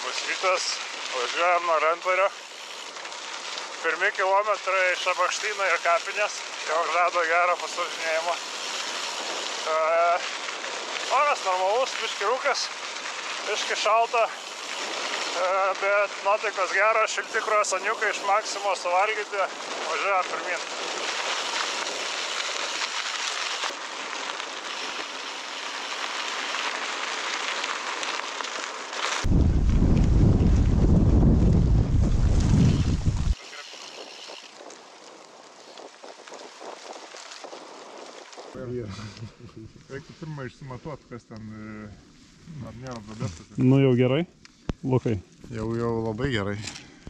Labas rytas, važiuojam nuo Rentvario. Pirmi kilometrai Šabakštyno ir Kapinės, jau žado gerą pasivažinėjimą. Oras normalus, biški rūkas, biški šalta, bet nuotaikos geros, šilti kruasaniukai iš Maksimo suvalgyti, važiuojam pirmin. Reiktų pirmą išsimatuoti, kas ten, ar nėra duobės. Nu jau gerai, Lukai. Jau labai gerai.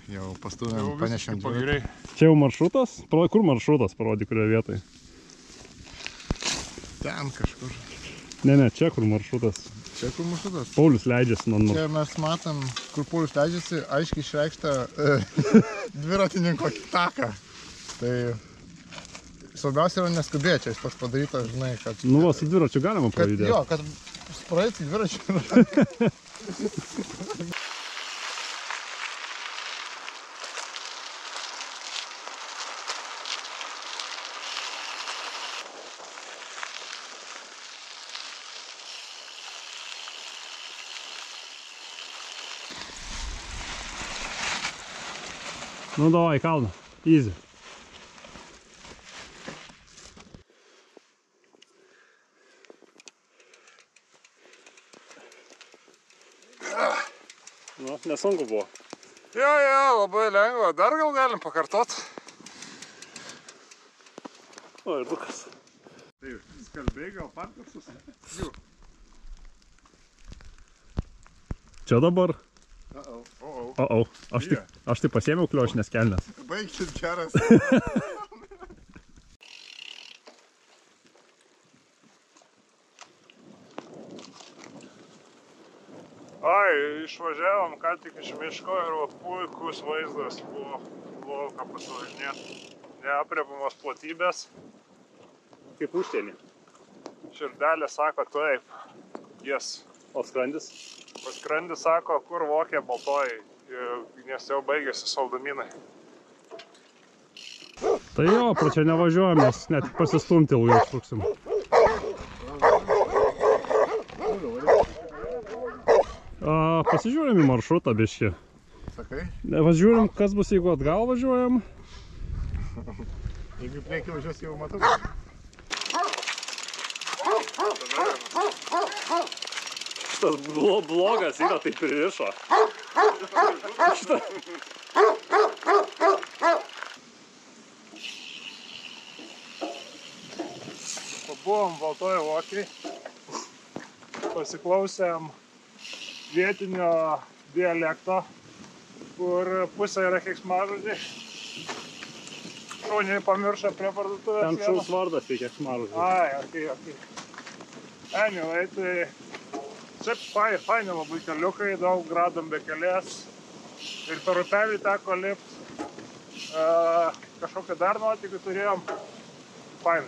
Jau pastūmėm, panešėm gerai. Čia jau maršrutas? Kur maršrutas parodyk, kurioje vietoje? Ten kažkur. Ne, čia kur maršrutas. Čia kur maršrutas? Paulius leidžiasi nuo. Čia mes matom, kur Paulius leidžiasi, aiškiai išreikštą dviratininko taką. Tai svarbiausia yra neskubėti, čia jis pats padarytas, žinai, kad... Nu va, su dviračiu galima pajudėti. Jo, kad praeiti dviračiu yra. Nu davai, kalną. Easy. Nu, nesunku buvo. Jo, labai lengva. Dar gal galim pakartot. O, ir dukas. Tai, skalbiai gal parkarsus? Jų. Čia dabar? O. Aš tai pasiėmiau kliošinės kelnes. Baigsit geras. Išvažiavom ką tik iš miško ir puikus vaizdas buvo ką pasivažinėti. Neaprėpiamos platybės. Kaip užsienį. Širdelė sako taip. Yes. O skrandis? O skrandis sako, kur vokė baltoji, nes jau baigėsi saldumynai. Tai jo, pro čia nevažiuojam, nes net pasistumti ilgai užtruksim. Pasižiūrim į maršrutą biškį. Sakai? Važiuojam, kas bus, jeigu atgal važiuojam. Jeigu priekį važiuos, jau matau. Šitas blogas yra, tai pririšo. Pabuvom baltoj vokiai, pasiklausėm vietinio dialekto, kur pusė yra keiksmažodžiai. Šūniai pamiršo prie parduotuvės. Ten šūs vardas tai keiksmažodžiai. Ai, okei. Anyway, tai šiaip faini labai keliukai, daug radom bekelės ir per upelį teko lipti. Kažkokią dar nuotykį turėjom. Faini.